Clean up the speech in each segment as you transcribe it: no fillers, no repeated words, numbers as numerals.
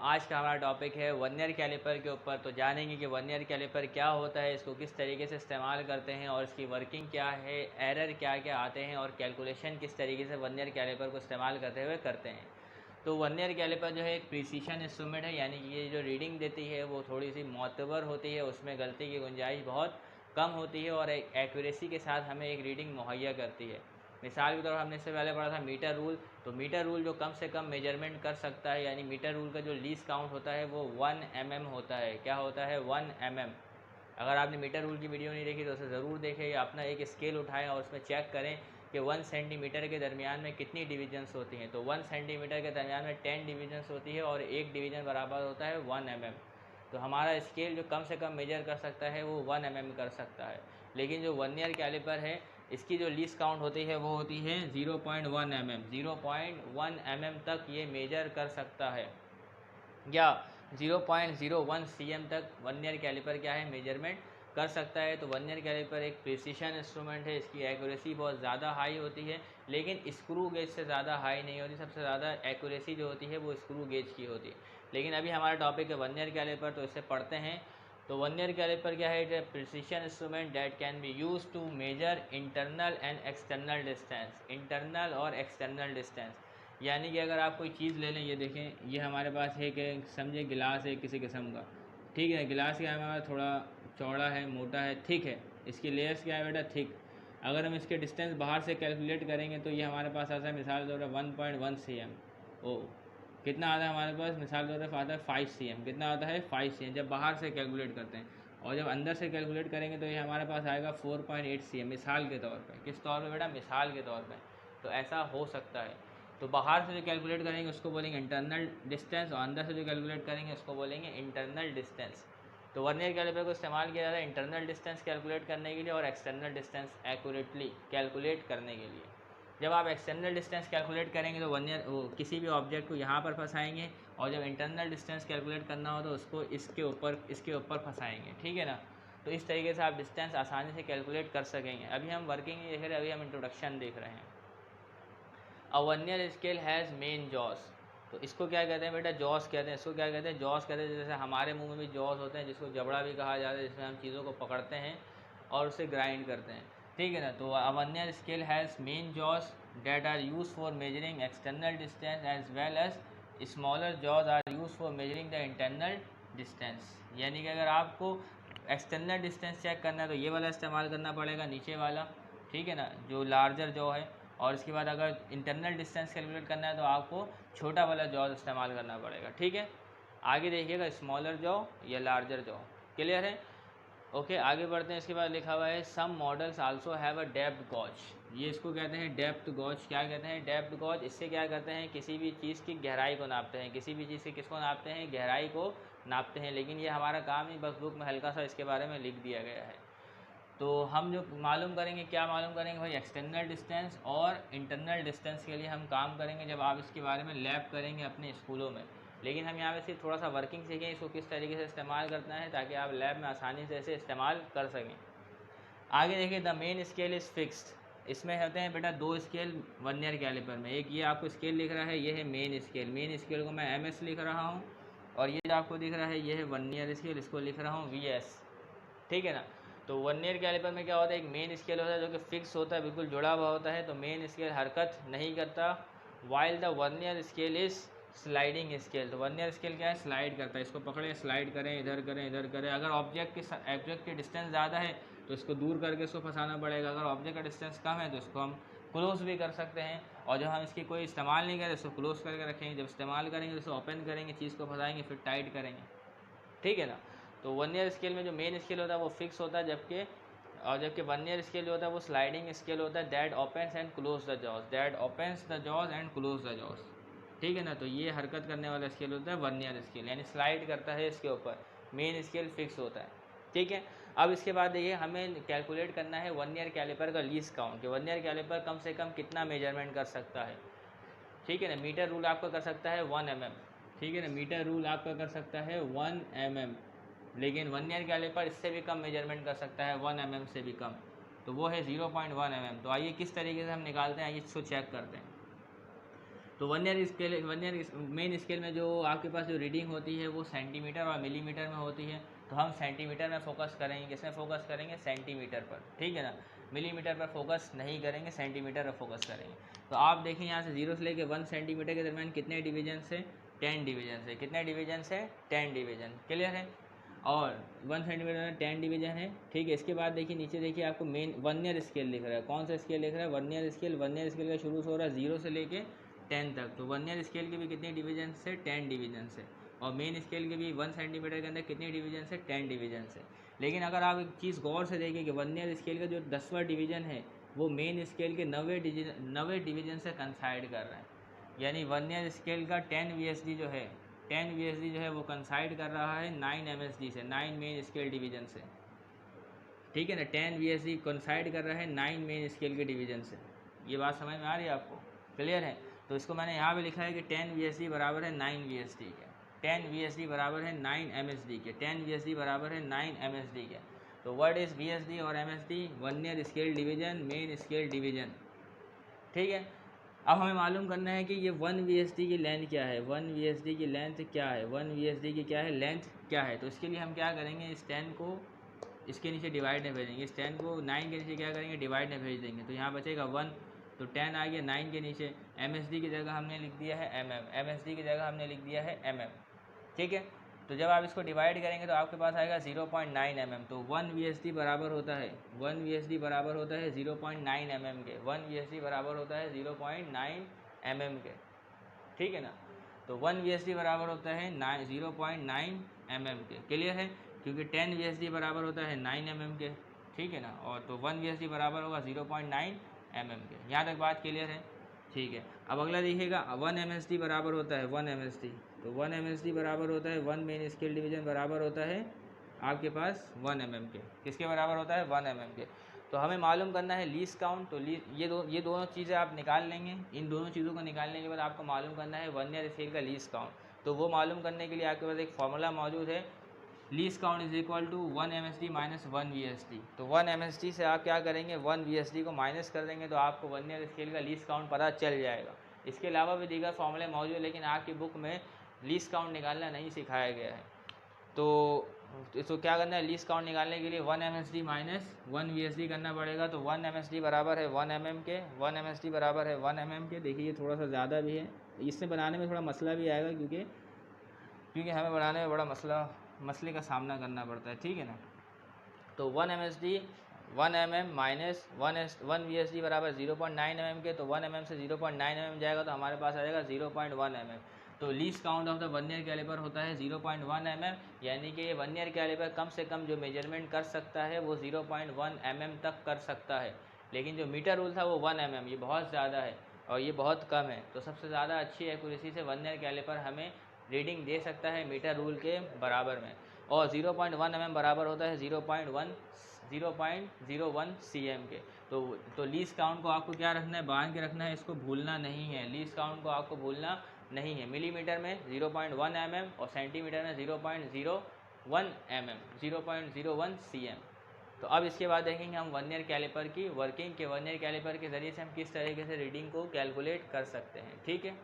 आज का हमारा टॉपिक है वर्नियर कैलिपर के ऊपर। तो जानेंगे कि वर्नियर कैलिपर क्या होता है, इसको किस तरीके से इस्तेमाल करते हैं और इसकी वर्किंग क्या है, एरर क्या क्या आते हैं और कैलकुलेशन किस तरीके से वर्नियर कैलिपर को इस्तेमाल करते हुए करते हैं। तो वर्नियर कैलिपर जो है एक प्रिसीशन इंस्ट्रूमेंट है, यानी कि ये जो रीडिंग देती है वो थोड़ी सी मोतबर होती है, उसमें गलती की गुंजाइश बहुत कम होती है और एक एक्यूरेसी के साथ हमें एक रीडिंग मुहैया करती है। मिसाल के तौर पर हमने इससे पहले पढ़ा था मीटर रूल। तो मीटर रूल जो कम से कम मेजरमेंट कर सकता है, यानी मीटर रूल का जो लीस्ट काउंट होता है वो 1 mm होता है। क्या होता है? 1 mm। अगर आपने मीटर रूल की वीडियो नहीं देखी तो उसे ज़रूर देखें, या अपना एक स्केल उठाएं और उसमें चेक करें कि 1 सेंटीमीटर के दरमियान में कितनी डिवीजन्स होती हैं। तो 1 सेंटीमीटर के दरमियान में 10 डिवीजन्स होती है और एक डिवीज़न बराबर होता है 1 mm। तो हमारा स्केल जो कम से कम मेजर कर सकता है वो 1 mm कर सकता है। लेकिन जो वर्नियर कैलिपर है इसकी जो लीस्ट काउंट होती है वो होती है 0.1 mm। 0.1 mm तक ये मेजर कर सकता है, या 0.01 cm तक वर्नियर कैलिपर क्या है, मेजरमेंट कर सकता है। तो वर्नियर कैलिपर एक प्रिसीशन इंस्ट्रूमेंट है, इसकी एक्यूरेसी बहुत ज़्यादा हाई होती है, लेकिन स्क्रू गेज से ज़्यादा हाई नहीं होती। सबसे ज़्यादा एक्यूरेसी जो होती है वो स्क्रू गेज की होती है। लेकिन अभी हमारा टॉपिक है वर्नियर कैलिपर, तो इसे पढ़ते हैं। तो वर्नियर कैलिपर क्या है? इट है precision instrument that can be use to measure internal and external distance. Internal और एक्सटर्नल डिस्टेंस, यानी कि अगर आप कोई चीज़ ले लें, ये देखें, ये हमारे पास है कि समझे गिलास है किसी किस्म का, ठीक है। गिलास क्या है हमारा, थोड़ा चौड़ा है, मोटा है, थिक है। इसकी लेयर्स क्या है बेटा, थिक। अगर हम इसके डिस्टेंस बाहर से कैलकुलेट करेंगे तो ये हमारे पास आता है मिसाल के तौर पर 1.1 cm। ओ कितना आता है हमारे पास, मिसाल के तौर पर आता है 5 cm। कितना आता है? 5 cm जब बाहर से कैलकुलेट करते हैं। और जब अंदर से कैलकुलेट करेंगे तो ये हमारे पास आएगा 4.8 cm, मिसाल के तौर पर। किस तौर पर बेटा? मिसाल के तौर पर। तो ऐसा हो सकता है। तो बाहर से जो कैलकुलेट करेंगे उसको बोलेंगे इंटरनल डिस्टेंस, और अंदर से जो कैलकुलेट करेंगे उसको बोलेंगे इंटरनल डिस्टेंस। तो वर्नियर कैलिपर को इस्तेमाल किया जाता है इंटरनल डिस्टेंस कैलकुलेट करने के लिए और एक्सटर्नल डिस्टेंस एक्यूरेटली कैलकुलेट करने के लिए। जब आप एक्सटर्नल डिस्टेंस कैलकुलेट करेंगे तो वर्नियर किसी भी ऑब्जेक्ट को यहाँ पर फंसाएंगे, और जब इंटरनल डिस्टेंस कैलकुलेट करना हो तो उसको इसके ऊपर फंसाएंगे, ठीक है ना। तो इस तरीके से आप डिस्टेंस आसानी से कैलकुलेट कर सकेंगे। अभी हम वर्किंग देख रहे हैं, अभी हम इंट्रोडक्शन देख रहे हैं। A vernier scale has main jaws. तो इसको क्या कहते हैं बेटा? जॉस कहते हैं। इसको क्या कहते हैं? जॉस कहते हैं। जैसे हमारे मुंह में भी जॉस होते हैं, जिसको जबड़ा भी कहा जाता है, जिसमें हम चीज़ों को पकड़ते हैं और उसे ग्राइंड करते हैं, ठीक है ना। तो a vernier scale has main jaws that are used for measuring external distance as well as smaller jaws are used for measuring the internal distance. यानी कि अगर आपको एक्सटर्नल डिस्टेंस चेक करना है तो ये वाला इस्तेमाल करना पड़ेगा, नीचे वाला, ठीक है ना, जो लार्जर जॉ है। और इसके बाद अगर इंटरनल डिस्टेंस कैलकुलेट करना है तो आपको छोटा वाला जॉ इस्तेमाल करना पड़ेगा, ठीक है। आगे देखिएगा, स्मॉलर जॉ या लार्जर जॉ। क्लियर है? ओके, आगे बढ़ते हैं। इसके बाद लिखा हुआ है some models also have a depth gauge. ये इसको कहते हैं डेप्थ गॉज। क्या कहते हैं? Depth gauge. इससे क्या करते हैं, किसी भी चीज़ की गहराई को नापते हैं। किसी भी चीज़ की किसको नापते हैं? गहराई को नापते हैं। लेकिन ये हमारा काम ही, बस बुक में हल्का सा इसके बारे में लिख दिया गया है। तो हम जो मालूम करेंगे, क्या मालूम करेंगे भाई? एक्सटर्नल डिस्टेंस और इंटरनल डिस्टेंस के लिए हम काम करेंगे जब आप इसके बारे में लैब करेंगे अपने स्कूलों में। लेकिन हम यहाँ पे सिर्फ थोड़ा सा वर्किंग सीखें, इसको किस तरीके से इस्तेमाल करना है, ताकि आप लैब में आसानी से इसे इस्तेमाल कर सकें। आगे देखिए, the main scale is fixed. इसमें होते हैं बेटा दो स्केल वर्नियर कैलिपर में। एक ये आपको स्केल लिख रहा है, ये है मेन स्केल। मेन स्केल को मैं MS लिख रहा हूँ, और ये जो आपको दिख रहा है ये है वर्नियर स्केल, इसको लिख रहा हूँ VS, ठीक है ना। तो वर्नियर कैलिपर में क्या होता है, एक मेन स्केल होता है जो कि फिक्स होता है, बिल्कुल जुड़ा हुआ होता है। तो मेन स्केल हरकत नहीं करता। While the vernier scale is sliding scale. तो वर्नियर स्केल क्या है? स्लाइड करता है। इसको पकड़ें, स्लाइड करें, इधर करें, इधर करें। अगर ऑब्जेक्ट की डिस्टेंस ज़्यादा है तो इसको दूर करके इसको फंसाना पड़ेगा। अगर ऑब्जेक्ट का डिस्टेंस कम है तो इसको हम क्लोज भी कर सकते हैं। और जब हम इसकी कोई इस्तेमाल नहीं करें इसको क्लोज करके रखेंगे, जब इस्तेमाल करेंगे तो इसको ओपन करेंगे, चीज़ को फंसाएंगे, फिर टाइट करेंगे, ठीक है ना। तो वर्नियर स्केल में जो मेन स्केल होता है वो फिक्स होता है, जबकि वर्नियर स्केल जो होता है वो स्लाइडिंग स्केल होता है। That opens and close the jaws. That opens the jaws and close the jaws, ठीक है ना। तो ये हरकत करने वाला स्केल होता है वर्नियर स्केल, यानी स्लाइड करता है इसके ऊपर। मेन स्केल फिक्स होता है, ठीक है। अब इसके बाद ये हमें कैलकुलेट करना है वर्नियर कैलिपर का लीस्ट काउंट, कि वर्नियर कैलिपर कम से कम कितना मेजरमेंट कर सकता है, ठीक है ना। मीटर रूल आपका कर सकता है 1 mm, ठीक है ना। मीटर रूल आपका कर सकता है 1 mm, लेकिन वर्नियर कैलिपर इससे भी कम मेजरमेंट कर सकता है, 1 mm से भी कम। तो वो है 0.1 mm। तो आइए किस तरीके से हम निकालते हैं, आइए इसको चेक करते हैं। तो वर्नियर मेन स्केल में जो आपके पास जो रीडिंग होती है वो सेंटीमीटर और मिलीमीटर में होती है। तो हम सेंटीमीटर में फोकस करेंगे, किसमें फोकस करेंगे? सेंटीमीटर पर, ठीक है ना। मिलीमीटर पर फोकस नहीं करेंगे, सेंटीमीटर पर फोकस करेंगे। तो आप देखें यहाँ से 0 से लेकर 1 सेंटीमीटर के दरमियान कितने डिवीजन से? 10 डिवीजन से। कितने डिवीजन से? 10 डिवीजन। क्लियर है? और 1 सेंटीमीटर में 10 डिवीजन है, ठीक है। इसके बाद देखिए नीचे देखिए आपको मेन वर्नियर स्केल लिख रहा है। कौन सा स्केल लिख रहा है? Vernier scale. वर्नियर स्केल का शुरू से हो रहा है 0 से लेके 10 तक। तो वर्नियर स्केल के भी कितने डिवीजन से? 10 डिवीजन से। और मेन स्केल के भी 1 सेंटीमीटर के अंदर कितने डिवीजन से? 10 डिवीजन से। लेकिन अगर आप एक चीज़ गौर से देखें कि वर्नियर स्केल का जो 10वां डिवीजन है वो मेन स्केल के 90 डिवीजन से कंसाइड कर रहा है। यानी वर्नियर स्केल का 10 VSD जो है, 10 VSD जो है वो कंसाइड कर रहा है 9 MSD से, 9 मेन स्केल डिवीजन से, ठीक है ना। 10 VSD कंसाइड कर रहा है 9 मेन स्केल के डिवीजन से। ये बात समझ में आ रही है आपको? क्लियर है? तो इसको मैंने यहाँ पे लिखा है कि 10 VSD बराबर है 9 VSD के, 10 VSD बराबर है 9 MSD के, 10 VSD बराबर है 9 MSD के। तो व्हाट इज़ VSD और MSD? Vernier scale division, main scale division, ठीक है। अब हमें मालूम करना है कि ये 1 VSD की लेंथ क्या है, 1 VSD की लेंथ क्या है, 1 VSD की क्या है लेंथ क्या है। तो इसके लिए हम क्या करेंगे? इस 10 को इसके नीचे डिवाइड में भेजेंगे, इस 10 को 9 के नीचे क्या करेंगे? डिवाइड में भेज देंगे। तो यहाँ बचेगा 1, तो 10 आ गया 9 के नीचे। MSD की जगह हमने लिख दिया है mm, MSD की जगह हमने लिख दिया है mm, ठीक है। तो जब आप इसको डिवाइड करेंगे तो आपके पास आएगा 0.9 mm। तो 1 VSD बराबर होता है 1 VSD बराबर होता है 0.9 mm के, 1 VSD बराबर होता है 0.9 mm के, ठीक है ना। तो 1 VSD बराबर होता है 0.9 mm के। क्लियर है? क्योंकि 10 VSD बराबर होता है 9 mm के, ठीक है ना। और तो 1 VSD बराबर होगा 0.9 mm के। यहाँ तक बात क्लियर है? ठीक है। अब अगला देखिएगा 1 MSD बराबर होता है 1 MSD। तो 1 MSD बराबर होता है 1 मेन स्केल डिवीजन बराबर होता है आपके पास 1 mm के। किसके बराबर होता है? 1 mm के। तो हमें मालूम करना है लीस्ट काउंट। तो ये दोनों चीज़ें आप निकाल लेंगे। इन दोनों चीज़ों को निकालने के बाद आपको मालूम करना है वर्नियर स्केल का लीस्ट काउंट। तो वो मालूम करने के लिए आपके पास एक फॉर्मूला मौजूद है, least count is equal to 1 MSD minus 1 VSD। तो 1 MSD से आप क्या करेंगे? 1 VSD को माइनस कर देंगे तो आपको वर्नियर स्केल का लीस्ट काउंट पता चल जाएगा। इसके अलावा भी दीगर फॉर्मूले मौजूद है, लेकिन आपकी बुक में लीस्ट काउंट निकालना नहीं सिखाया गया है। तो इसको क्या करना है? लीस्ट काउंट निकालने के लिए 1 MSD माइनस 1 VSD करना पड़ेगा। तो 1 MSD बराबर है 1 mm के, 1 MSD बराबर है 1 mm के। देखिए ये थोड़ा सा ज़्यादा भी है, इससे बनाने में थोड़ा मसला भी आएगा क्योंकि हमें बनाने में बड़ा मसले का सामना करना पड़ता है, ठीक है ना। तो 1 MSD 1 mm माइनस 1 VSD बराबर 0.9 mm के। तो 1 mm से 0.9 mm जाएगा तो हमारे पास आ जाएगा 0.1 mm। तो least count of the vernier calliper होता है 0.1 mm, यानी कि ये वर्नियर कैलिपर कम से कम जो मेजरमेंट कर सकता है वो 0.1 mm तक कर सकता है। लेकिन जो मीटर रूल था वो 1 mm, ये बहुत ज़्यादा है और ये बहुत कम है। तो सबसे ज़्यादा अच्छी एक्यूरेसी से वर्नियर कैलिपर हमें रीडिंग दे सकता है मीटर रूल के बराबर में। और 0.1 mm बराबर होता है 0.01 cm के। तो लीस्ट काउंट को आपको क्या रखना है? बांध के रखना है, इसको भूलना नहीं है। लीस्ट काउंट को आपको भूलना नहीं है। मिलीमीटर में 0.1 mm और सेंटीमीटर में 0.01 mm, 0.01 cm। तो अब इसके बाद देखेंगे हम वर्नियर कैलिपर की वर्किंग के वर्नियर कैलिपर के ज़रिए से हम किस तरीके से रीडिंग को कैलकुलेट कर सकते हैं, ठीक है।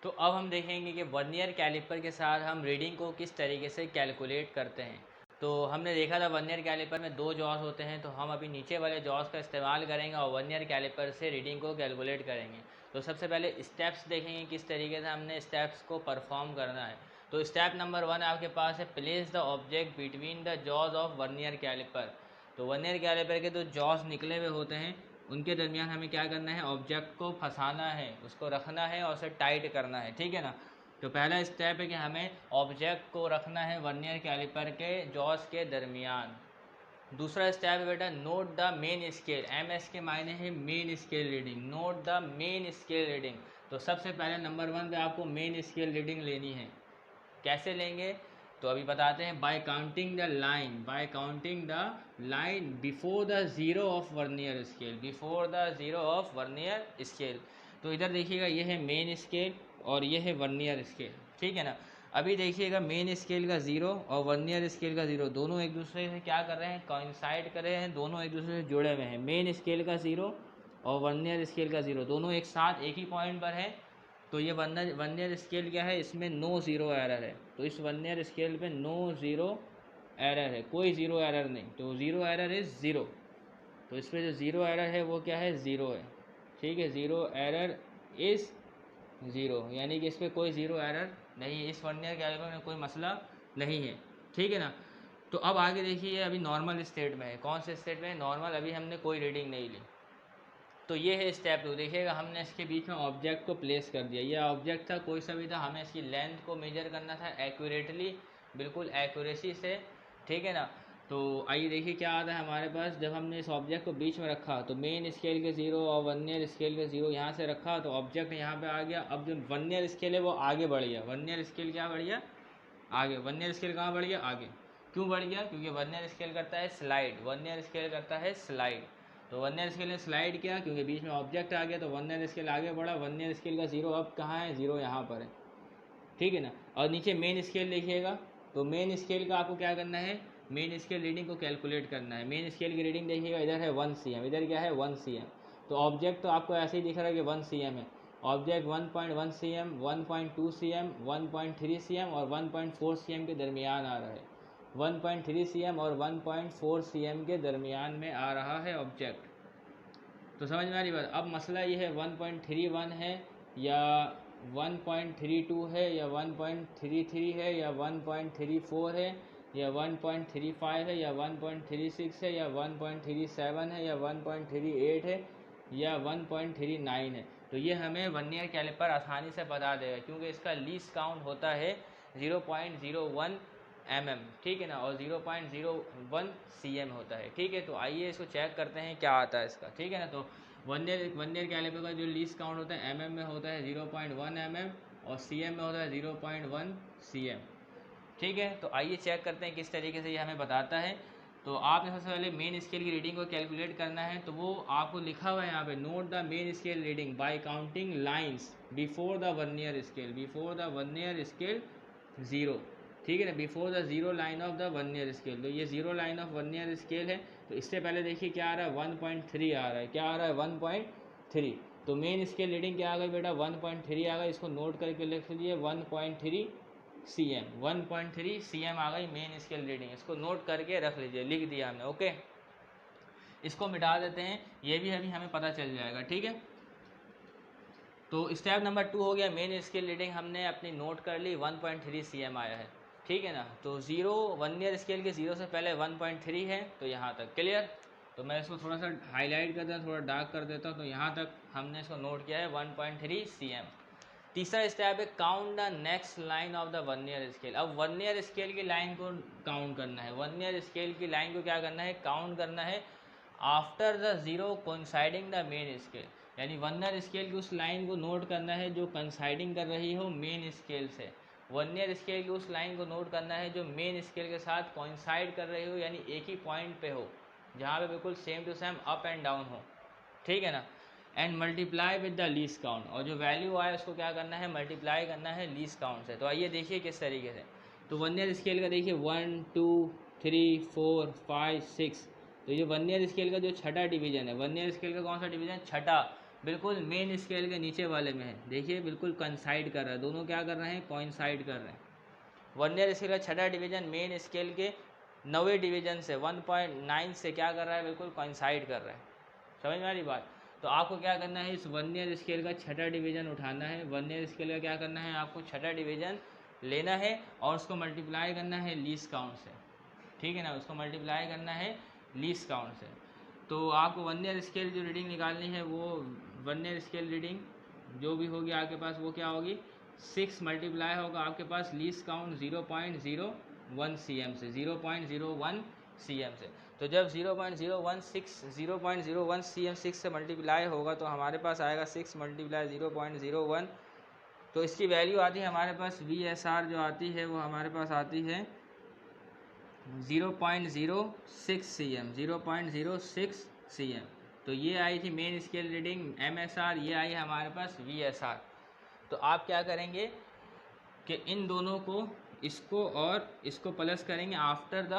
तो अब हम देखेंगे कि वर्नियर कैलिपर के साथ हम रीडिंग को किस तरीके से कैलकुलेट करते हैं। तो हमने देखा था वर्नियर कैलिपर में 2 जॉज होते हैं, तो हम अभी नीचे वाले जॉज का इस्तेमाल करेंगे और वर्नियर कैलिपर से रीडिंग को कैलकुलेट करेंगे। तो सबसे पहले स्टेप्स देखेंगे किस तरीके से हमने स्टेप्स को परफॉर्म करना है। तो स्टेप नंबर 1 आपके पास है, place the object between the jaws of vernier calliper. तो वर्नियर कैलिपर के जो जॉज निकले हुए होते हैं उनके दरमियान हमें क्या करना है? ऑब्जेक्ट को फंसाना है, उसको रखना है और उसे टाइट करना है, ठीक है ना। तो पहला स्टेप है कि हमें ऑब्जेक्ट को रखना है वर्नियर कैलिपर के जॉज के दरमियान। दूसरा स्टेप है बेटा, note the main scale. MS के मायने है main scale reading. Note the main scale reading. तो सबसे पहले नंबर 1 पे आपको मेन स्केल रीडिंग लेनी है। कैसे लेंगे? तो अभी बताते हैं, bye counting the line before the zero of vernier scale, before the zero of vernier scale. तो इधर देखिएगा ये है मेन स्केल और ये है वर्नियर स्केल, ठीक है ना। अभी देखिएगा मेन स्केल का 0 और वर्नियर स्केल का 0 दोनों एक दूसरे से क्या कर रहे हैं? कोइंसाइड कर रहे हैं, दोनों एक दूसरे से जुड़े हुए हैं। मेन स्केल का 0 और वर्नियर स्केल का 0, दोनों एक साथ एक ही पॉइंट पर है, तो ये वर्नियर स्केल क्या है, इसमें नो ज़ीरो एरर है। तो इस वर्नियर स्केल पे नो ज़ीरो एरर है, कोई ज़ीरो एरर नहीं, तो ज़ीरो एरर इज़ ज़ीरो। तो इस पर जो ज़ीरो एरर है वो क्या है, ज़ीरो है। ठीक है, ज़ीरो एरर इज़ ज़ीरो, यानी कि इस पर कोई ज़ीरो एरर नहीं है, इस वर्नियर कैलिपर में कोई मसला नहीं है। ठीक है ना। तो अब आगे देखिए, ये अभी नॉर्मल स्टेट में है। कौन से स्टेट में है, नॉर्मल, अभी हमने कोई रीडिंग नहीं ली। तो ये है स्टेप 2। देखिएगा हमने इसके बीच में ऑब्जेक्ट को प्लेस कर दिया, ये ऑब्जेक्ट था, कोई सा भी था, हमें इसकी लेंथ को मेजर करना था एक्यूरेटली, बिल्कुल एक्यूरेसी से। ठीक है ना। तो आइए देखिए क्या आता है हमारे पास। जब हमने इस ऑब्जेक्ट को बीच में रखा तो मेन स्केल के 0 और वर्नियर स्केल के 0 यहाँ से रखा, तो ऑब्जेक्ट यहाँ पे आ गया। अब जो वर्नियर स्केल है वो आगे बढ़ गया, वर्नियर स्केल क्या बढ़ गया, आगे। वर्नियर स्केल कहाँ बढ़ गया, आगे। क्यों बढ़ गया, क्योंकि वर्नियर स्केल करता है स्लाइड, वर्नियर स्केल करता है स्लाइड। तो वर्नियर स्केल ने स्लाइड किया, क्योंकि बीच में ऑब्जेक्ट आ गया, तो वर्नियर स्केल आगे बढ़ा। वर्नियर स्केल का 0 अब कहाँ है, 0 यहाँ पर है। ठीक है ना। और नीचे मेन स्केल देखिएगा, तो मेन स्केल का आपको क्या करना है, मेन स्केल रीडिंग को कैलकुलेट करना है। मेन स्केल की रीडिंग देखिएगा, इधर है 1 cm, इधर क्या है 1 cm। तो ऑब्जेक्ट तो आपको ऐसे ही दिख रहा है कि 1 cm है। ऑब्जेक्ट 1.1 cm, 1.2 cm, 1.3 cm और 1.4 cm के दरमियान आ रहा है। 1.3 cm और 1.4 cm के दरमियान में आ रहा है ऑब्जेक्ट। तो समझ में आ रही बात। अब मसला ये है 1.31 है या 1.32 है या 1.33 है या 1.34 है या 1.35 है या 1.36 है या 1.37 है या 1.38 है या 1.39 है। तो ये हमें वर्नियर कैलिपर आसानी से बता देगा, क्योंकि इसका लीस्ट काउंट होता है 0.01 mm। ठीक है ना। और 0.01 cm होता है। ठीक है। तो आइए इसको चेक करते हैं क्या आता है इसका। ठीक है ना। तो वर्नियर कैलिपर का जो लीस्ट काउंट होता है mm में होता है 0.1 mm और cm में होता है 0.1 cm। ठीक है। तो आइए चेक करते हैं किस तरीके से ये हमें बताता है। तो आपने सबसे पहले मेन स्केल की रीडिंग को कैलकुलेट करना है, तो वो आपको लिखा हुआ है यहाँ पे, note the main scale reading by counting lines before the vernier scale, before the vernier scale 0। ठीक है ना, before the 0 line of the vernier scale. तो ये 0 लाइन ऑफ वर्नियर स्केल है। तो इससे पहले देखिए क्या आ रहा है, 1.3 आ रहा है। क्या आ रहा है, 1.3। तो मेन स्केल रीडिंग क्या आ गई बेटा, 1.3 आ गई। इसको नोट करके लिख लीजिए 1.3 cm, 1.3 cm आ गई मेन स्केल रीडिंग। इसको नोट करके रख लीजिए, लिख दिया हमने। ओके, इसको मिटा देते हैं, ये भी अभी हमें पता चल जाएगा। ठीक है। तो स्टेप नंबर 2 हो गया, मेन स्केल रीडिंग हमने अपनी नोट कर ली, 1.3 cm आया है। ठीक है ना। तो 0 वर्नियर स्केल के 0 से पहले 1.3 है, तो यहाँ तक क्लियर। तो मैं इसको थोड़ा सा हाईलाइट कर देता हूँ, थोड़ा डार्क कर देता हूँ। तो यहाँ तक हमने इसको नोट किया है 1.3 cm। तीसरा स्टेप है count the next line of the vernier scale. अब वर्नियर स्केल की लाइन को काउंट करना है, वर्नियर स्केल की लाइन को क्या करना है, काउंट करना है after the 0 coinciding the main scale. यानी वर्नियर स्केल की उस लाइन को नोट करना है जो कंसाइडिंग कर रही हो मेन स्केल से। वर्नियर स्केल की उस लाइन को नोट करना है जो मेन स्केल के साथ कोइंसाइड कर रही हो, यानी एक ही पॉइंट पे हो, जहाँ पे बिल्कुल same to same up and down हो। ठीक है ना। And multiply with the least count, और जो वैल्यू आए उसको क्या करना है, मल्टीप्लाई करना है लीस्ट काउंट से। तो आइए देखिए किस तरीके से। तो वर्नियर स्केल का देखिए 1 2 3 4 5 6। तो ये वर्नियर स्केल का जो छठा डिवीजन है, वर्नियर स्केल का कौन सा डिवीजन, छठा, बिल्कुल मेन स्केल के नीचे वाले में है। देखिए बिल्कुल कंसाइड कर रहा है, दोनों क्या कर रहे हैं, कोइंसाइड कर रहे हैं। वर्नियर स्केल का छठा डिवीजन मेन स्केल के 9वें डिवीजन से 1.9 से क्या कर रहा है, बिल्कुल कोइंसाइड कर रहा है। समझ में आ रही बात। तो आपको क्या करना है, इस वर्नियर स्केल का छठा डिवीजन उठाना है। वर्नियर स्केल का क्या करना है, आपको छठा डिवीजन लेना है और उसको मल्टीप्लाई करना है लीस्ट काउंट से। ठीक है ना, उसको मल्टीप्लाई करना है लीस्ट काउंट से। तो आपको वर्नियर स्केल जो रीडिंग निकालनी है, वो वर्नियर स्केल रीडिंग जो भी होगी आपके पास, वो क्या होगी, 6 मल्टीप्लाई होगा आपके पास लीस्ट काउंट 0.01 cm से, 0.01 cm से। तो जब 0.01 cm 6 से मल्टीप्लाई होगा तो हमारे पास आएगा 6 मल्टीप्लाई 0.01। तो इसकी वैल्यू आती है हमारे पास VSR जो आती है वो हमारे पास आती है 0.06 cm, 0.06 cm। तो ये आई थी मेन स्केल रीडिंग MSR, ये आई हमारे पास VSR। तो आप क्या करेंगे कि इन दोनों को, इसको और इसको प्लस करेंगे आफ्टर द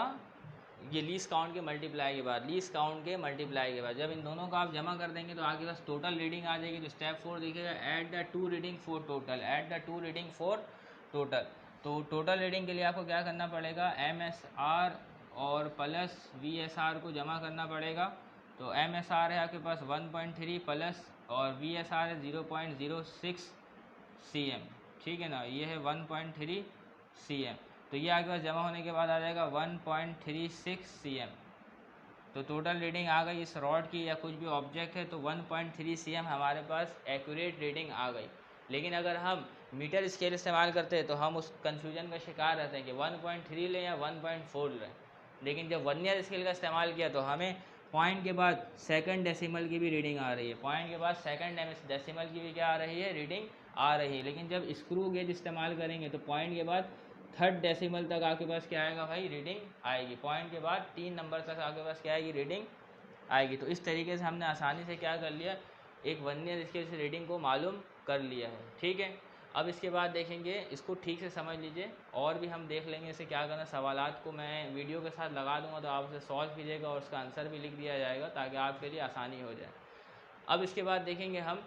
ये लीस्ट काउंट के मल्टीप्लाई के बाद, लीस्ट काउंट के मल्टीप्लाई के बाद जब इन दोनों को आप जमा कर देंगे तो आपके पास टोटल रीडिंग आ जाएगी। तो स्टेप 4 देखिएगा, add the two reading for total, add the two reading for total. तो टोटल रीडिंग के लिए आपको क्या करना पड़ेगा, MSR और प्लस VSR को जमा करना पड़ेगा। तो MSR है आपके पास 1.3 प्लस और VSR है 0.06 cm, ठीक है ना, ये है 1.3 cm। तो ये आपके पास जमा होने के बाद आ जाएगा 1.36 cm। तो टोटल रीडिंग आ गई इस रॉड की या कुछ भी ऑब्जेक्ट है, तो 1.3 cm हमारे पास एक्यूरेट रीडिंग आ गई। लेकिन अगर हम मीटर स्केल इस्तेमाल करते हैं तो हम उस कन्फ्यूजन का शिकार रहते हैं कि 1.3 लें या 1.4 लें। लेकिन जब वर्नियर स्केल का इस्तेमाल किया तो हमें पॉइंट के बाद सेकंड डेसिमल की भी रीडिंग आ रही है, पॉइंट के बाद सेकंड डेसिमल की भी क्या आ रही है, रीडिंग आ रही है। लेकिन जब स्क्रू गेज इस्तेमाल करेंगे तो पॉइंट के बाद थर्ड डेसिमल तक आपके पास क्या आएगा भाई, रीडिंग आएगी। पॉइंट के बाद 3 नंबर तक आपके पास क्या आएगी, रीडिंग आएगी। तो इस तरीके से हमने आसानी से क्या कर लिया, एक वर्नियर स्केल से रीडिंग को मालूम कर लिया है, ठीक है। अब इसके बाद देखेंगे, इसको ठीक से समझ लीजिए और भी हम देख लेंगे इसे क्या करना। सवालात को मैं वीडियो के साथ लगा दूंगा तो आप उसे सॉल्व कीजिएगा और उसका आंसर भी लिख दिया जाएगा ताकि आपके लिए आसानी हो जाए। अब इसके बाद देखेंगे हम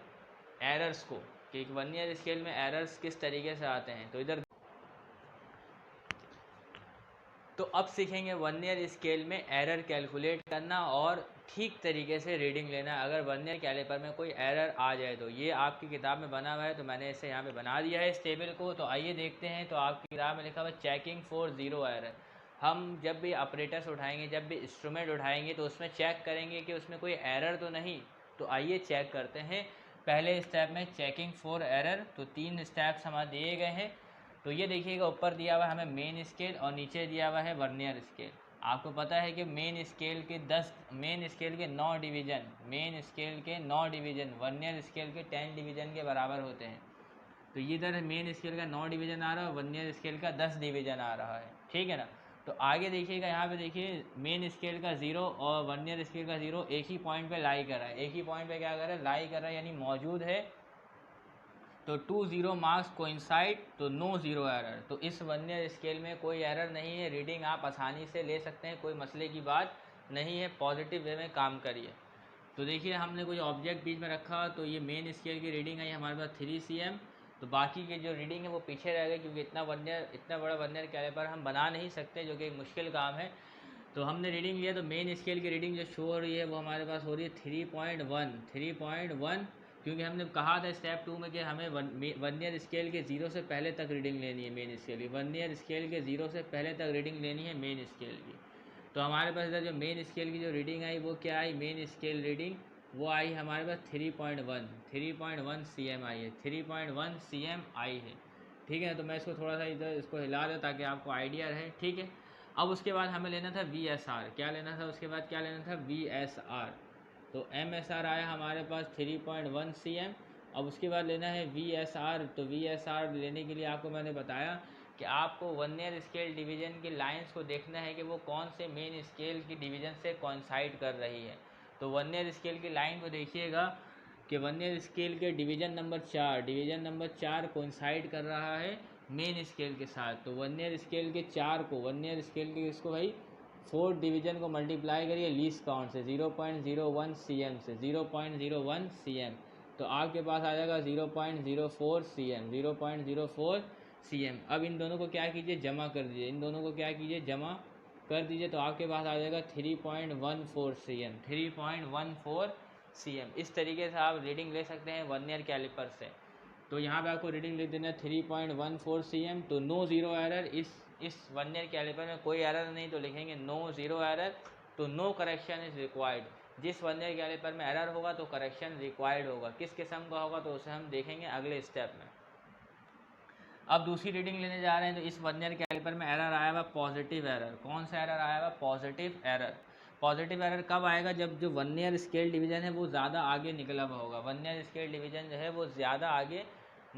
एरर्स को, कि एक वर्नियर स्केल में एरर्स किस तरीके से आते हैं। तो इधर तो अब सीखेंगे वर्नियर स्केल में एरर कैलकुलेट करना और ठीक तरीके से रीडिंग लेना। अगर वर्नियर कैलिपर में कोई एरर आ जाए तो ये आपकी किताब में बना हुआ है, तो मैंने इसे यहाँ पे बना दिया है इस टेबल को। तो आइए देखते हैं। तो आपकी किताब में लिखा हुआ है चेकिंग फॉर ज़ीरो एरर। हम जब भी ऑपरेटर्स उठाएंगे, जब भी इंस्ट्रूमेंट उठाएंगे तो उसमें चेक करेंगे कि उसमें कोई एरर तो नहीं। तो आइए चेक करते हैं। पहले स्टेप में चेकिंग फॉर एरर, तो 3 स्टेप्स हमारे दिए गए हैं। तो ये देखिएगा, ऊपर दिया हुआ है हमें मेन स्केल और नीचे दिया हुआ है वर्नियर स्केल। आपको पता है कि मेन स्केल के 9 डिवीज़न, मेन स्केल के 9 डिवीज़न वर्नियर स्केल के 10 डिवीज़न के बराबर होते हैं। तो ये इधर मेन स्केल का 9 डिवीज़न आ रहा है, वर्नियर स्केल का 10 डिवीज़न आ रहा है, ठीक है ना। तो आगे देखिएगा, यहाँ पे देखिए मेन स्केल का 0 और वर्नियर स्केल का 0 एक ही पॉइंट पे लाई कर रहा है, एक ही पॉइंट पे क्या कर रहा है, लाई कर रहा है, यानी मौजूद है। तो 2 0 मार्क्स कोइंसाइड, तो नो ज़ीरो एरर। तो इस वर्नियर स्केल में कोई एरर नहीं है, रीडिंग आप आसानी से ले सकते हैं, कोई मसले की बात नहीं है। पॉजिटिव वे में काम करिए। तो देखिए हमने कुछ ऑब्जेक्ट बीच में रखा, तो ये मेन स्केल की रीडिंग आई हमारे पास 3 cm। तो बाकी के जो रीडिंग है वो पीछे रह गए, क्योंकि इतना बड़ा वर्नियर कैलिपर हम बना नहीं सकते, जो कि एक मुश्किल काम है। तो हमने रीडिंग लिया, तो मेन स्केल की रीडिंग जो शो हो रही है वो हमारे पास हो रही है 3.1, क्योंकि हमने कहा था स्टेप 2 में कि हमें वर्नियर स्केल के 0 से पहले तक रीडिंग लेनी है मेन स्केल की, वर्नियर स्केल के 0 से पहले तक रीडिंग लेनी है मेन स्केल की। तो हमारे पास इधर जो मेन स्केल की जो रीडिंग आई वो क्या आई, मेन स्केल रीडिंग वो आई हमारे पास 3.1 cm आई है, 3.1 cm आई है, ठीक है। तो मैं इसको थोड़ा सा इधर इसको हिला दूँ ताकि आपको आइडिया रहे, ठीक है। अब उसके बाद हमें लेना था VSR, क्या लेना था, उसके बाद क्या लेना था, VSR। तो MSR आया हमारे पास 3.1 cm। अब उसके बाद लेना है VSR। तो VSR लेने के लिए आपको मैंने बताया कि आपको वर्नियर स्केल डिवीज़न की लाइंस को देखना है कि वो कौन से मेन स्केल की डिवीज़न से कोइंसाइड कर रही है। तो वर्नियर स्केल की लाइन को देखिएगा कि वर्नियर स्केल के डिवीज़न नंबर 4 कोइंसाइड कर रहा है मेन स्केल के साथ। तो वर्नियर स्केल के 4 को, वर्नियर स्केल के इसको भाई 4 डिवीज़न को मल्टीप्लाई करिए लीस्ट काउंट से 0.01 cm से, 0.01 cm। तो आपके पास आ जाएगा 0.04 cm, 0.04 cm। अब इन दोनों को क्या कीजिए, जमा कर दीजिए, इन दोनों को क्या कीजिए, जमा कर दीजिए। तो आपके पास आ जाएगा 3.14 cm, 3.14 cm। इस तरीके से आप रीडिंग ले सकते हैं वर्नियर कैलिपर से। तो यहाँ पे आपको रीडिंग लिख देना है 3.14 cm। तो नो ज़ीरो एरर, इस वर्नियर कैलिपर में कोई एरर नहीं, तो लिखेंगे नो ज़ीरो एरर। तो नो करेक्शन इज़ रिक्वायर्ड। जिस वर्नियर कैलिपर में एरर होगा तो करेक्शन रिक्वायर्ड होगा, किस किस्म का होगा तो उसे हम देखेंगे अगले स्टेप में। अब दूसरी रीडिंग लेने जा रहे हैं। तो इस वर्नियर कैलिपर में एरर आया हुआ पॉजिटिव एरर। कौन सा एरर आया हुआ, पॉजिटिव एरर। पॉजिटिव एरर कब आएगा, जब जो वर्नियर स्केल डिवीज़न है वो ज़्यादा आगे निकला हुआ होगा, वर्नियर स्केल डिवीज़न जो है वो ज़्यादा आगे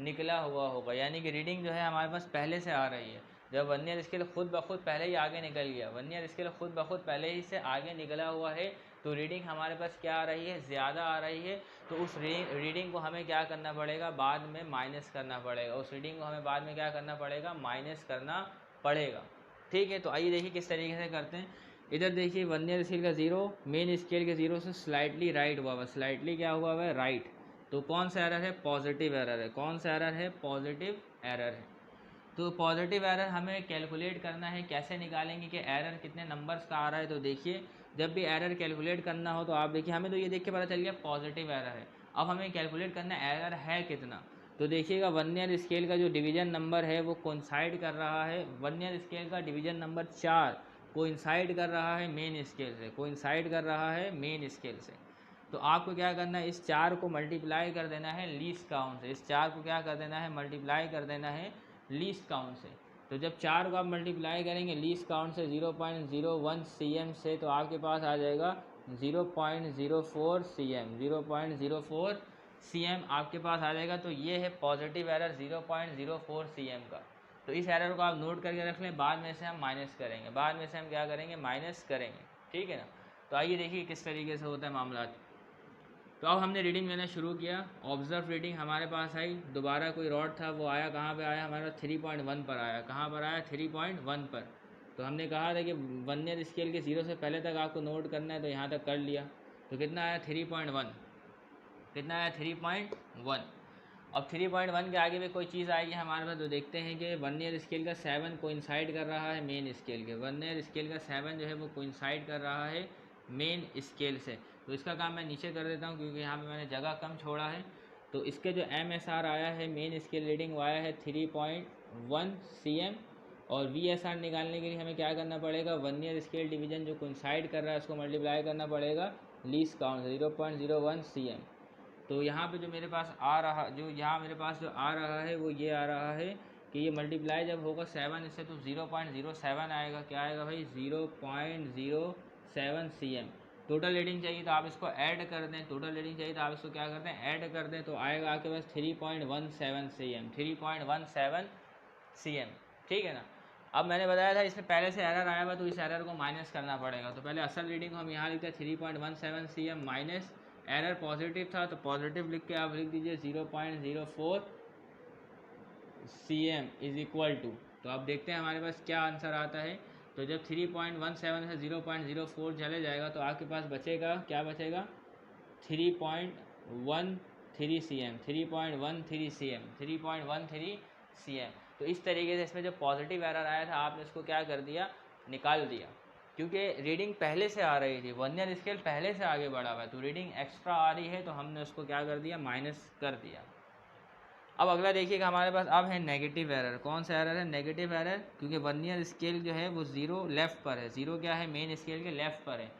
निकला हुआ होगा, यानी कि रीडिंग जो है हमारे पास पहले से आ रही है। जब वर्नियर स्केल खुद ब खुद पहले ही आगे निकल गया, वर्नियर स्केल खुद ब खुद पहले ही से आगे निकला हुआ है, तो रीडिंग हमारे पास क्या आ रही है, ज़्यादा आ रही है। तो उस रीडिंग को हमें क्या करना पड़ेगा, बाद में माइनस करना पड़ेगा। उस रीडिंग को हमें बाद में क्या करना पड़ेगा, माइनस करना पड़ेगा, ठीक है। तो आइए देखिए किस तरीके से करते हैं। इधर देखिए वर्नियर स्केल का 0 मेन स्केल के 0 से स्लाइटली राइट हुआ हुआ, स्लाइटली क्या हुआ हुआ है, राइट। तो कौन सा एरर है, पॉजिटिव एरर है। कौन सा एरर है, पॉजिटिव एरर है। तो पॉजिटिव एरर हमें कैलकुलेट करना है, कैसे निकालेंगे कि एरर कितने नंबर्स का आ रहा है। तो देखिए जब भी एरर कैलकुलेट करना हो तो आप देखिए, हमें तो ये देख के पता चल गया पॉजिटिव एरर है। अब हमें कैलकुलेट करना एरर है कितना। तो देखिएगा वर्नियर स्केल का जो डिवीजन नंबर है वो कोइंसाइड कर रहा है, वर्नियर स्केल का डिवीजन नंबर 4 कोइंसाइड कर रहा है मेन स्केल से, कोइंसाइड कर रहा है मेन स्केल से। तो आपको क्या करना है, इस 4 को मल्टीप्लाई कर देना है लीस्ट काउंट से। इस 4 को क्या कर देना है, मल्टीप्लाई कर देना है लीस्ट काउंट से। तो जब 4 को आप मल्टीप्लाई करेंगे लीस्ट काउंट से 0.01 cm से, तो आपके पास आ जाएगा 0.04 cm, 0.04 cm आपके पास आ जाएगा। तो ये है पॉजिटिव एरर 0.04 cm का। तो इस एरर को आप नोट करके रख लें, बाद में से हम माइनस करेंगे, बाद में से हम क्या करेंगे, माइनस करेंगे, ठीक है ना। तो आइए देखिए किस तरीके से होता है मामला। तो अब हमने रीडिंग लेना शुरू किया, ऑब्जर्व रीडिंग हमारे पास आई। दोबारा कोई रॉड था, वो आया कहाँ पे आया, हमारे पास 3.1 पर आया। कहाँ पर आया, 3.1 पर। तो हमने कहा था कि वर्नियर स्केल के 0 से पहले तक आपको नोट करना है, तो यहाँ तक कर लिया। तो कितना आया, 3.1। कितना आया, 3.1। अब 3.1 के आगे भी कोई चीज़ आएगी हमारे पास, तो देखते हैं कि वर्नियर स्केल का 7 कोइंसाइड कर रहा है मेन स्केल के। वर्नियर स्केल का 7 जो है वो कोइंसाइड कर रहा है मेन स्केल से। तो इसका काम मैं नीचे कर देता हूँ क्योंकि यहाँ पे मैंने जगह कम छोड़ा है। तो इसके जो MSR आया है मेन स्केल रीडिंग वो आया है 3.1 cm। और VSR निकालने के लिए हमें क्या करना पड़ेगा, वर्नियर स्केल डिवीजन जो कोइंसाइड कर रहा है उसको मल्टीप्लाई करना पड़ेगा लीस्ट काउंट 0.01 cm। तो यहाँ पे जो मेरे पास आ रहा, जो यहाँ मेरे पास जो आ रहा है वो ये आ रहा है कि ये मल्टीप्लाई जब होगा 7 इससे तो 0.07 आएगा। क्या आएगा भाई, 0.07 cm। टोटल रीडिंग चाहिए तो आप इसको ऐड कर दें, टोटल रीडिंग चाहिए तो आप इसको क्या कर दें, ऐड कर दें। तो आएगा आपके पास 3.17 cm, 3.17 cm, ठीक है ना। अब मैंने बताया था इसमें पहले से एरर आया हुआ, तो इस एरर को माइनस करना पड़ेगा। तो पहले असल रीडिंग को हम यहाँ लिखते हैं 3.17 cm माइनस एरर पॉजिटिव था, तो पॉजिटिव लिख के आप लिख दीजिए 0.04 cm इज इक्वल टू। तो आप देखते हैं हमारे पास क्या आंसर आता है। तो जब 3.17 से 0.04 चले जाएगा तो आपके पास बचेगा, क्या बचेगा, 3.13 cm, 3.13 cm, 3.13 cm। तो इस तरीके से इसमें जो पॉजिटिव एरर आया था आपने इसको क्या कर दिया, निकाल दिया। क्योंकि रीडिंग पहले से आ रही थी, वर्नियर स्केल पहले से आगे बढ़ा हुआ है, तो रीडिंग एक्स्ट्रा आ रही है तो हमने उसको क्या कर दिया, माइनस कर दिया। अब अगला देखिएगा हमारे पास अब है नेगेटिव एरर। कौन सा एरर है, नेगेटिव एरर। क्योंकि वर्नियर स्केल जो है वो 0 लेफ़्ट पर है, 0 क्या है, मेन स्केल के लेफ़्ट पर है।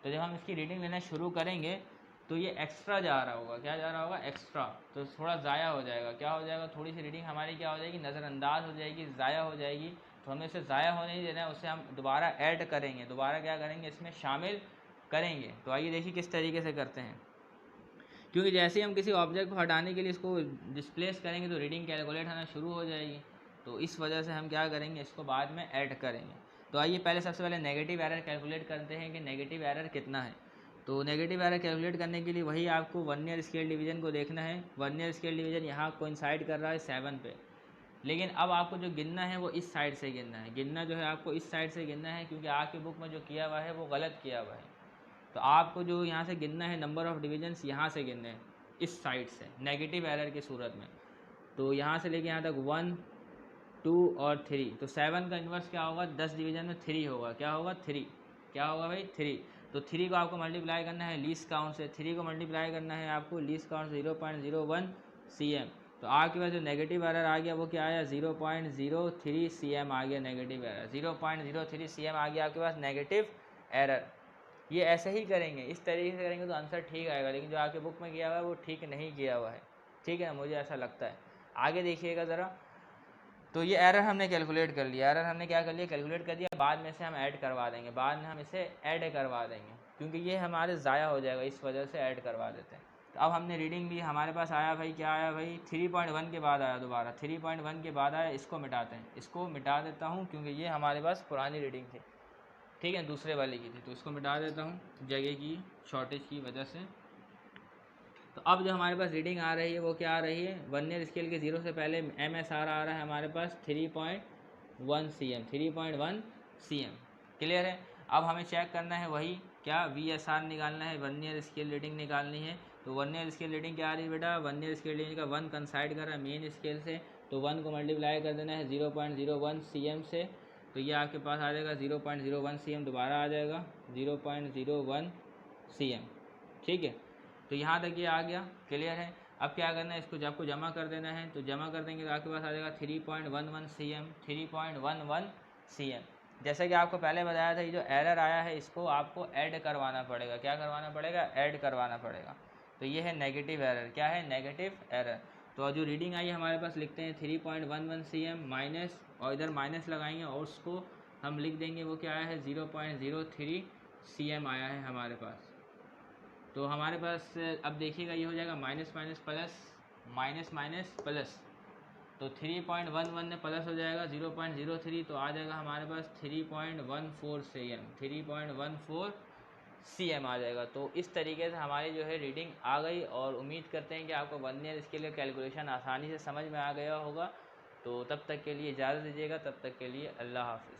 तो जब हम इसकी रीडिंग लेना शुरू करेंगे तो ये एक्स्ट्रा जा रहा होगा, क्या जा रहा होगा, एक्स्ट्रा। तो थोड़ा ज़ाया हो जाएगा, क्या हो जाएगा, थोड़ी सी रीडिंग हमारी क्या हो जाएगी, नज़रअंदाज हो जाएगी, ज़ाया हो जाएगी। तो हमें इसे ज़ाया होने नहीं देना है, उसे हम दोबारा ऐड करेंगे, दोबारा क्या करेंगे, इसमें शामिल करेंगे। तो आइए देखिए किस तरीके से करते हैं। क्योंकि जैसे ही हम किसी ऑब्जेक्ट को हटाने के लिए इसको डिस्प्लेस करेंगे तो रीडिंग कैलकुलेट होना शुरू हो जाएगी। तो इस वजह से हम क्या करेंगे, इसको बाद में ऐड करेंगे। तो आइए पहले सबसे पहले नेगेटिव एरर कैलकुलेट करते हैं कि नेगेटिव एरर कितना है। तो नेगेटिव एरर कैलकुलेट करने के लिए वही आपको वर्नियर स्केल डिवीजन को देखना है। वर्नियर स्केल डिवीजन यहाँ कोइंसाइड कर रहा है 7 पे, लेकिन अब आपको जो गिनना है वो इस साइड से गिनना है। गिनना जो है आपको इस साइड से गिनना है, क्योंकि आपकी बुक में जो किया हुआ है वो गलत किया हुआ है। तो आपको जो यहाँ से गिनना है, नंबर ऑफ़ डिवीजन्स यहाँ से गिनने हैं, इस साइड से, नेगेटिव एरर की सूरत में। तो यहाँ से लेके यहाँ तक 1, 2 और 3। तो 7 का इन्वर्स क्या होगा, 10 डिवीजन में 3 होगा, क्या होगा, 3, क्या होगा भाई, 3। तो 3 को आपको मल्टीप्लाई करना है लीस्ट काउंट से, 3 को मल्टीप्लाई करना है आपको लीस्ट काउंट 0.01 cm। तो आपके पास जो नेगेटिव एरर आ गया वो क्या आया, 0.03 cm आ गया नेगेटिव एरर, 0.03 cm आ गया आपके पास नेगेटिव एरर। ये ऐसे ही करेंगे, इस तरीके से करेंगे तो आंसर ठीक आएगा, लेकिन जो आपके बुक में किया हुआ है वो ठीक नहीं किया हुआ है, ठीक है ना, मुझे ऐसा लगता है। आगे देखिएगा ज़रा। तो ये एरर हमने कैलकुलेट कर लिया, एरर हमने क्या कर लिया, कैलकुलेट कर दिया। बाद में से हम ऐड करवा देंगे, बाद में हम इसे ऐड करवा देंगे, क्योंकि ये हमारे ज़ाया हो जाएगा, इस वजह से ऐड करवा देते हैं। तो अब हमने रीडिंग ली, हमारे पास आया भाई, क्या आया भाई, 3.1 के बाद आया, दोबारा 3.1 के बाद आया। इसको मिटाते हैं, इसको मिटा देता हूँ क्योंकि ये हमारे पास पुरानी रीडिंग थी, ठीक है, दूसरे वाले की थी। तो इसको मिटा देता हूँ जगह की शॉर्टेज की वजह से। तो अब जो हमारे पास रीडिंग आ रही है वो क्या आ रही है, वर्नियर स्केल के 0 से पहले MSR आ रहा है हमारे पास 3.1 cm, 3.1 cm, क्लियर है। अब हमें चेक करना है वही क्या VSR निकालना है, वर्नियर स्केल रीडिंग निकालनी है। तो वर्नियर स्केल रीडिंग क्या आ रही है बेटा, वर्नियर स्केल रीडिंग का 1 कंसाइड कर रहा है मेन स्केल से, तो 1 को मल्टीप्लाई कर देना है 0.01 cm से, तो ये आपके पास आ जाएगा 0.01 cm, दोबारा आ जाएगा 0.01 cm। ठीक है, तो यहाँ तक ये आ गया, क्लियर है। अब क्या करना है, इसको आपको जमा कर देना है, तो जमा कर देंगे तो आपके पास आ जाएगा 3.11 cm, 3.11 cm। जैसा कि आपको पहले बताया था, ये जो एरर आया है इसको आपको ऐड करवाना पड़ेगा। क्या करवाना पड़ेगा, ऐड करवाना पड़ेगा। तो ये है नेगेटिव एरर। क्या है, नेगेटिव एरर। तो जो रीडिंग आई हमारे पास लिखते हैं 3.11 cm माइनस, और इधर माइनस लगाएंगे और उसको हम लिख देंगे वो क्या आया है 0.03 cm आया है हमारे पास। तो हमारे पास अब देखिएगा ये हो जाएगा minus minus plus, minus minus plus, तो 3.11 में प्लस हो जाएगा 0.03, तो आ जाएगा हमारे पास 3.14 cm, 3.14 cm आ जाएगा। तो इस तरीके से हमारी जो है रीडिंग आ गई, और उम्मीद करते हैं कि आपको वर्नियर इसके लिए कैलकुलेशन आसानी से समझ में आ गया होगा। तो तब तक के लिए इजाज़त दीजिएगा, तब तक के लिए अल्लाह हाफ़िज़।